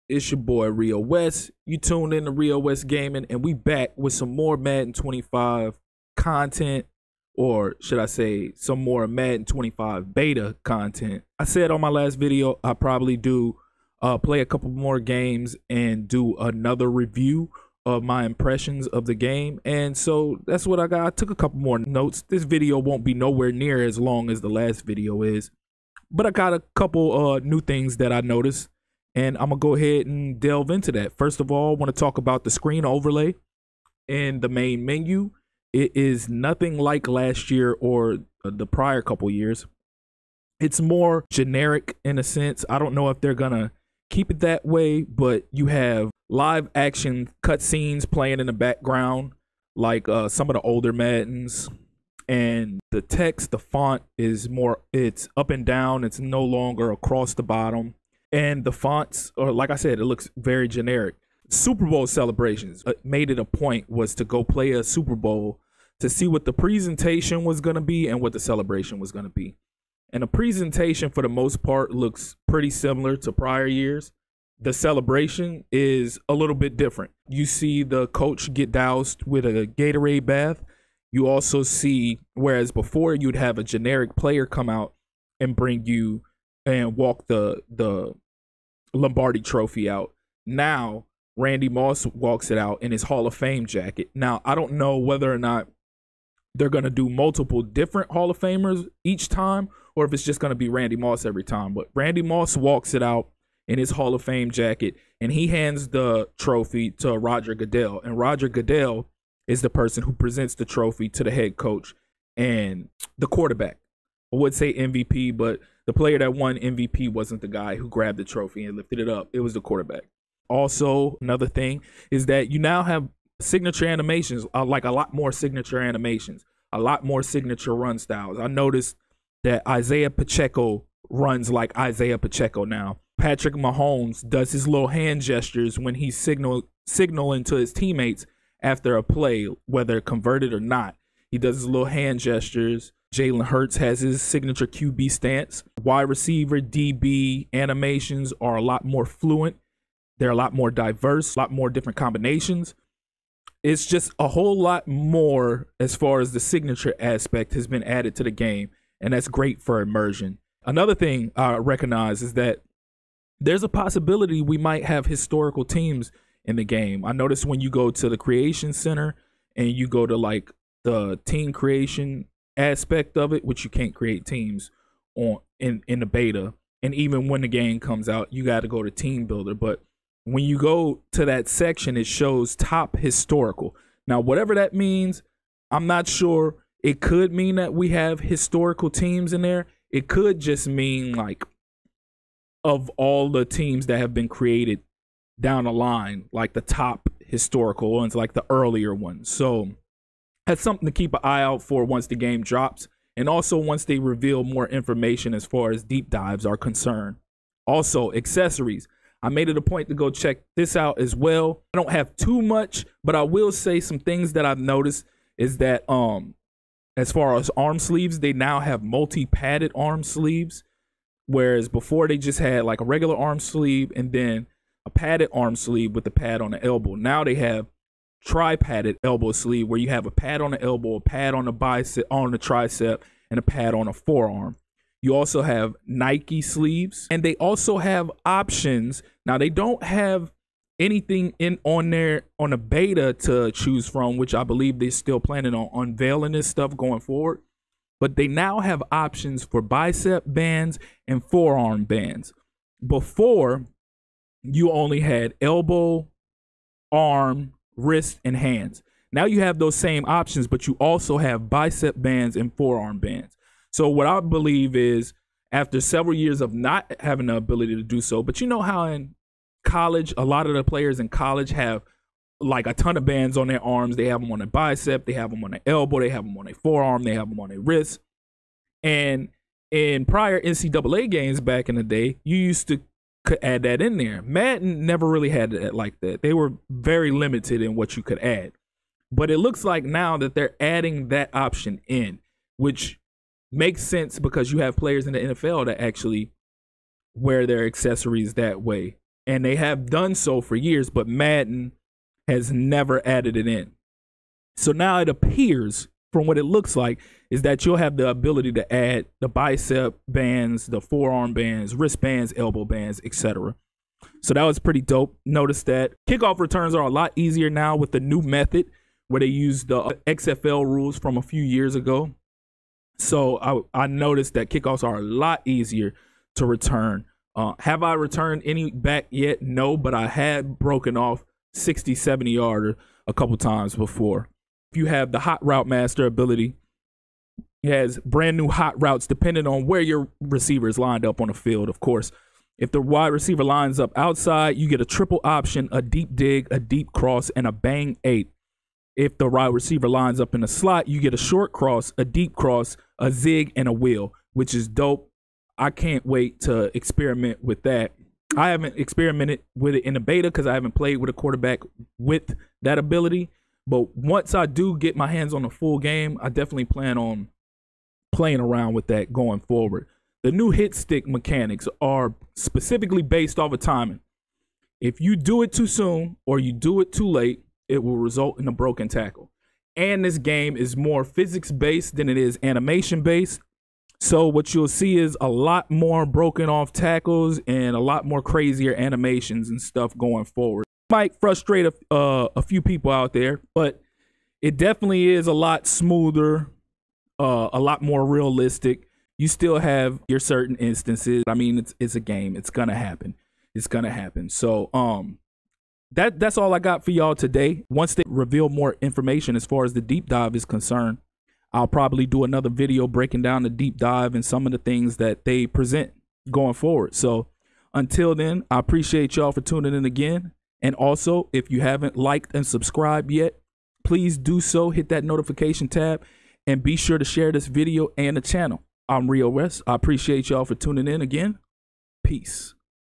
It's your boy Rio West. You tuned in to Rio West Gaming, and we back with some more Madden 25 content, or should I say some more Madden 25 beta content. I said on my last video I probably do play a couple more games and do another review of my impressions of the game, and so that's what I got. I took a couple more notes. This video won't be nowhere near as long as the last video is, but I got a couple new things that I noticed, and I'm gonna go ahead and delve into that. First of all, I want to talk about the screen overlay in the main menu. It is nothing like last year or the prior couple years. It's more generic in a sense. I don't know if they're gonna keep it that way, but you have live action cutscenes playing in the background, like some of the older Maddens. And the text, the font is more, it's up and down. It's no longer across the bottom. And the fonts, or like I said, it looks very generic. Super Bowl celebrations made it a point was to go play a Super Bowl to see what the presentation was going to be and what the celebration was going to be. And the presentation, for the most part, looks pretty similar to prior years. The celebration is a little bit different. You see the coach get doused with a Gatorade bath. You also see, whereas before you'd have a generic player come out and bring you and walk the Lombardi trophy out. Now Randy Moss walks it out in his Hall of Fame jacket. Now I don't know whether or not they're going to do multiple different Hall of Famers each time, or if it's just going to be Randy Moss every time. But Randy Moss walks it out in his Hall of Fame jacket, and he hands the trophy to Roger Goodell. And Roger Goodell is the person who presents the trophy to the head coach and the quarterback. I would say MVP, but the player that won MVP wasn't the guy who grabbed the trophy and lifted it up. It was the quarterback. Also, another thing is that you now have signature animations, like a lot more signature animations, a lot more signature run styles. I noticed that Isaiah Pacheco runs like Isaiah Pacheco now. Patrick Mahomes does his little hand gestures when he's signaling to his teammates after a play, whether converted or not. He does his little hand gestures. Jalen Hurts has his signature QB stance. Wide receiver, DB animations are a lot more fluent. They're a lot more diverse, a lot more different combinations. It's just a whole lot more as far as the signature aspect has been added to the game, and that's great for immersion. Another thing I recognize is that there's a possibility we might have historical teams in the game. I noticed when you go to the Creation Center and you go to like the team creation aspect of it, which you can't create teams on in the beta, and even when the game comes out, you got to go to Team Builder. But when you go to that section, it shows top historical. Now, whatever that means, I'm not sure. It could mean that we have historical teams in there. It could just mean like of all the teams that have been created down the line, like the top historical ones, like the earlier ones. So that's something to keep an eye out for once the game drops, and also once they reveal more information as far as deep dives are concerned. Also, accessories. I made it a point to go check this out as well. I don't have too much, but I will say some things that I've noticed is that as far as arm sleeves, they now have multi-padded arm sleeves, whereas before they just had like a regular arm sleeve and then a padded arm sleeve with the pad on the elbow. Now they have tri-padded elbow sleeve where you have a pad on the elbow, a pad on the bicep, on the tricep, and a pad on the forearm. You also have Nike sleeves, and they also have options. Now they don't have anything on a beta to choose from, which I believe they're still planning on unveiling this stuff going forward. But they now have options for bicep bands and forearm bands. Before, you only had elbow, arm, wrist, and hands. Now you have those same options, but you also have bicep bands and forearm bands. So what I believe is, after several years of not having the ability to do so, but you know how in college, a lot of the players in college have like a ton of bands on their arms. They have them on their bicep, they have them on their elbow, they have them on their forearm, they have them on their wrist. And in prior NCAA games back in the day, you used to could add that in there. Madden never really had it like that. They were very limited in what you could add. But it looks like now that they're adding that option in, which makes sense because you have players in the NFL that actually wear their accessories that way. and they have done so for years, but Madden has never added it in. So now it appears, from what it looks like, is that you'll have the ability to add the bicep bands, the forearm bands, wrist bands, elbow bands, etc. So that was pretty dope. Notice that kickoff returns are a lot easier now with the new method where they use the XFL rules from a few years ago. So I noticed that kickoffs are a lot easier to return. Have I returned any back yet? No, but I had broken off 60, 70 yarder a couple times before. If you have the hot route master ability, it has brand new hot routes depending on where your receiver is lined up on the field, of course. If the wide receiver lines up outside, you get a triple option, a deep dig, a deep cross, and a bang 8. If the wide receiver lines up in a slot, you get a short cross, a deep cross, a zig, and a wheel, which is dope. I can't wait to experiment with that. I haven't experimented with it in the beta because I haven't played with a quarterback with that ability. But once I do get my hands on the full game, I definitely plan on playing around with that going forward. The new hit stick mechanics are specifically based off of timing. If you do it too soon or you do it too late, it will result in a broken tackle. And this game is more physics-based than it is animation-based. So what you'll see is a lot more broken off tackles and a lot more crazier animations and stuff going forward. Might frustrate a few people out there, but it definitely is a lot smoother, a lot more realistic. You still have your certain instances. I mean, it's a game. It's gonna happen. It's gonna happen. So that's all I got for y'all today. Once they reveal more information as far as the deep dive is concerned, I'll probably do another video breaking down the deep dive and some of the things that they present going forward. So until then, I appreciate y'all for tuning in again. And also, if you haven't liked and subscribed yet, please do so. Hit that notification tab and be sure to share this video and the channel. I'm Rio West. I appreciate y'all for tuning in again. Peace.